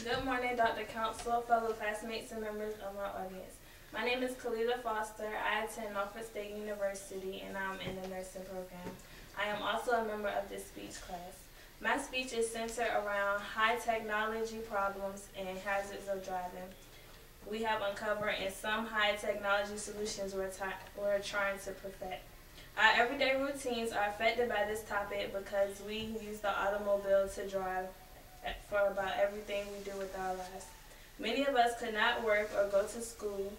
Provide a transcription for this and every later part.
Good morning, Dr. Council, fellow classmates, and members of my audience. My name is Khalida Foster. I attend Norfolk State University, and I'm in the nursing program. I am also a member of this speech class. My speech is centered around high technology problems and hazards of driving. We have uncovered in some high technology solutions we're trying to perfect. Our everyday routines are affected by this topic because we use the automobile to drive for about everything we do with our lives. Many of us could not work or go to school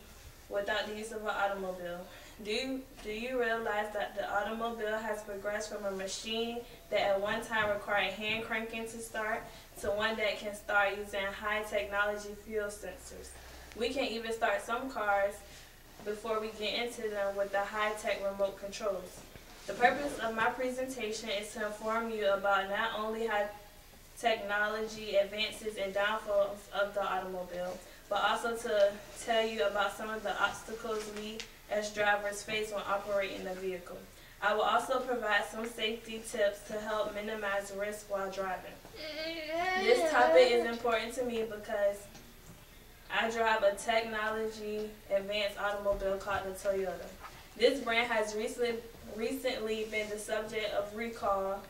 without the use of an automobile. Do you realize that the automobile has progressed from a machine that at one time required hand cranking to start to one that can start using high technology fuel sensors? We can even start some cars before we get into them with the high-tech remote controls. The purpose of my presentation is to inform you about not only how technology advances and downfalls of the automobile, but also to tell you about some of the obstacles we as drivers face when operating the vehicle. I will also provide some safety tips to help minimize risk while driving. This topic is important to me because I drive a technology advanced automobile called the Toyota. This brand has recently been the subject of recall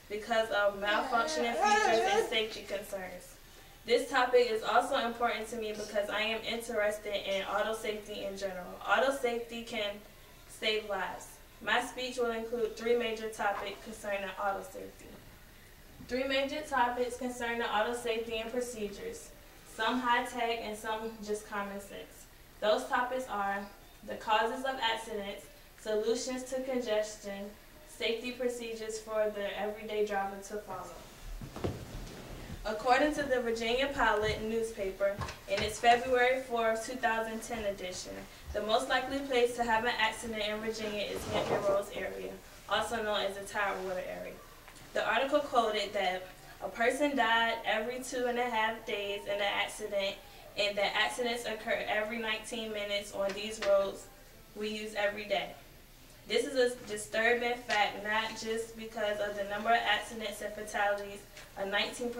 because of malfunctioning features and safety concerns. This topic is also important to me because I am interested in auto safety in general. Auto safety can save lives. My speech will include three major topics concerning auto safety. Three major topics concerning auto safety and procedures, some high-tech and some just common sense. Those topics are the causes of accidents, solutions to congestion, safety procedures for the everyday driver to follow. According to the Virginia Pilot newspaper, in its February 4, 2010 edition, the most likely place to have an accident in Virginia is Hampton Roads area, also known as the Tidewater area. The article quoted that a person died every 2.5 days in an accident, and that accidents occur every 19 minutes on these roads we use every day. This is a disturbing fact, not just because of the number of accidents and fatalities, a 19%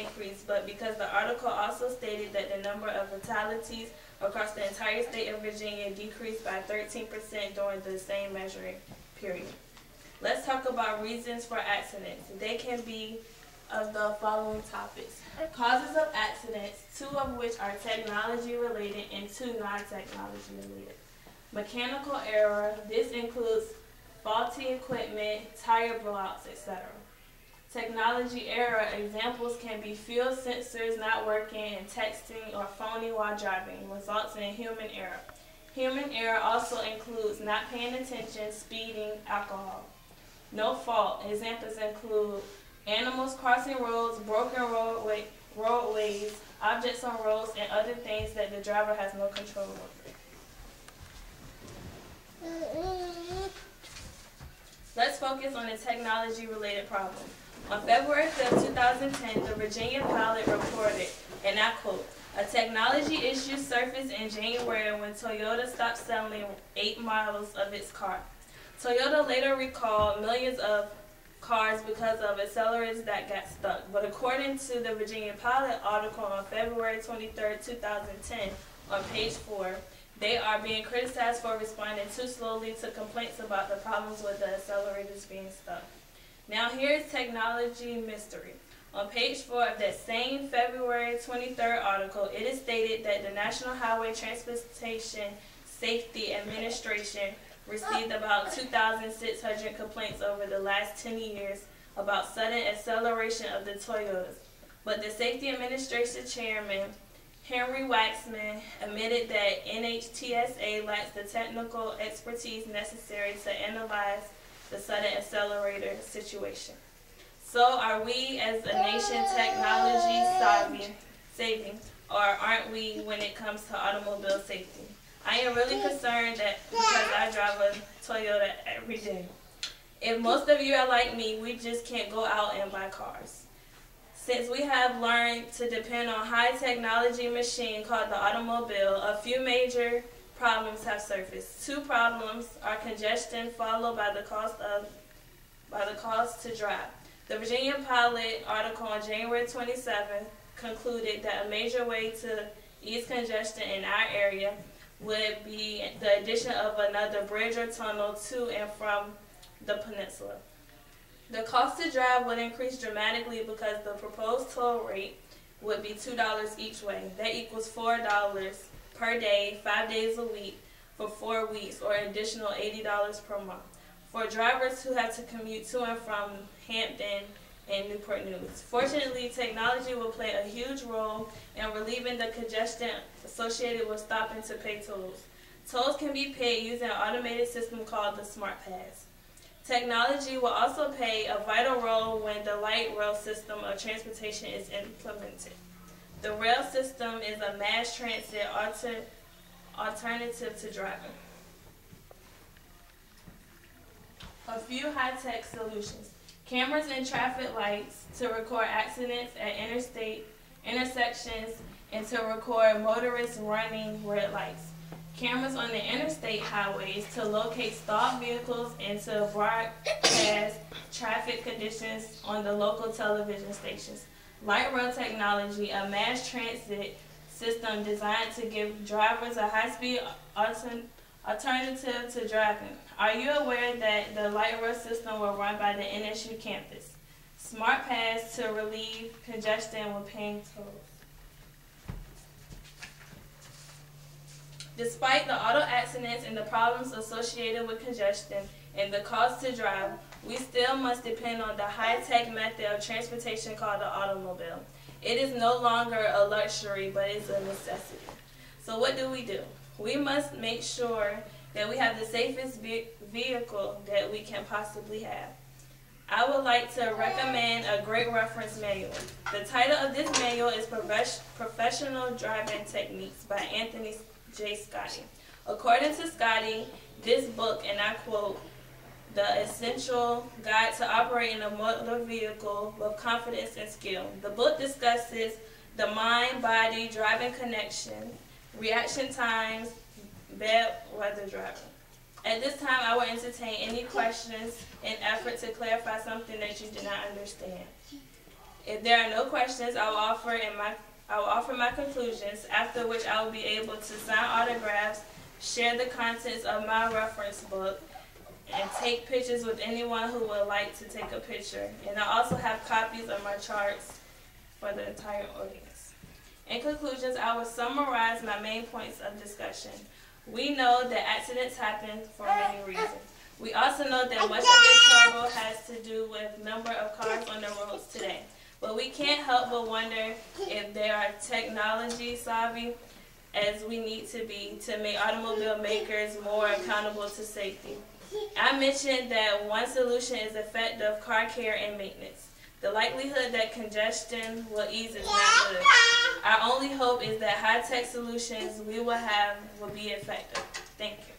increase, but because the article also stated that the number of fatalities across the entire state of Virginia decreased by 13% during the same measuring period. Let's talk about reasons for accidents. They can be of the following topics. Causes of accidents, two of which are technology related and two non-technology related. Mechanical error, this includes faulty equipment, tire blowouts, etc. Technology error, examples can be fuel sensors not working and texting or phoning while driving, results in human error. Human error also includes not paying attention, speeding, alcohol. No fault, examples include animals crossing roads, broken roadways, objects on roads, and other things that the driver has no control over. Let's focus on the technology-related problem. On February 5, 2010, the Virginia Pilot reported, and I quote, "A technology issue surfaced in January when Toyota stopped selling 8 models of its car. Toyota later recalled millions of cars because of accelerators that got stuck. But according to the Virginia Pilot article on February 23, 2010, on page 4, they are being criticized for responding too slowly to complaints about the problems with the accelerators being stuck." Now here's technology mystery. On page 4 of that same February 23rd article, it is stated that the National Highway Transportation Safety Administration received about 2,600 complaints over the last 10 years about sudden acceleration of the Toyotas. But the Safety Administration Chairman, Henry Waxman, admitted that NHTSA lacks the technical expertise necessary to analyze the sudden accelerator situation. So are we as a nation technology saving, or aren't we when it comes to automobile safety? I am really concerned that because I drive a Toyota every day. If most of you are like me, we just can't go out and buy cars. Since we have learned to depend on high technology machine called the automobile, a few major problems have surfaced. Two problems are congestion followed by the cost to drive. The Virginia Pilot article on January 27 concluded that a major way to ease congestion in our area would be the addition of another bridge or tunnel to and from the peninsula. The cost to drive would increase dramatically because the proposed toll rate would be $2 each way. That equals $4 per day, 5 days a week, for 4 weeks, or an additional $80 per month for drivers who have to commute to and from Hampton and Newport News. Fortunately, technology will play a huge role in relieving the congestion associated with stopping to pay tolls. Tolls can be paid using an automated system called the Smart Pass. Technology will also play a vital role when the light rail system of transportation is implemented. The rail system is a mass transit alternative to driving. A few high-tech solutions. Cameras and traffic lights to record accidents at intersections and to record motorists running red lights. Cameras on the interstate highways to locate stopped vehicles and to broadcast traffic conditions on the local television stations. Light rail technology, a mass transit system designed to give drivers a high-speed alternative to driving. Are you aware that the light rail system will run by the NSU campus? Smart Pass to relieve congestion with paying tolls. Despite the auto accidents and the problems associated with congestion and the cost to drive, we still must depend on the high-tech method of transportation called the automobile. It is no longer a luxury, but it's a necessity. So what do? We must make sure that we have the safest vehicle that we can possibly have. I would like to recommend a great reference manual. The title of this manual is Professional Driving Techniques by Anthony J. Scotty. According to Scotty, this book, and I quote, "The essential guide to operating a motor vehicle with confidence and skill." The book discusses the mind-body driving connection, reaction times, bad weather driving. At this time, I will entertain any questions in effort to clarify something that you did not understand. If there are no questions, I will offer my conclusions, after which I will be able to sign autographs, share the contents of my reference book, and take pictures with anyone who would like to take a picture. And I also have copies of my charts for the entire audience. In conclusions, I will summarize my main points of discussion. We know that accidents happen for many reasons. We also know that much of the trouble has to do with the number of cars on the roads today. But we can't help but wonder if they are technology savvy as we need to be to make automobile makers more accountable to safety. I mentioned that one solution is effective car care and maintenance. The likelihood that congestion will ease is not good. Our only hope is that high-tech solutions we will have will be effective. Thank you.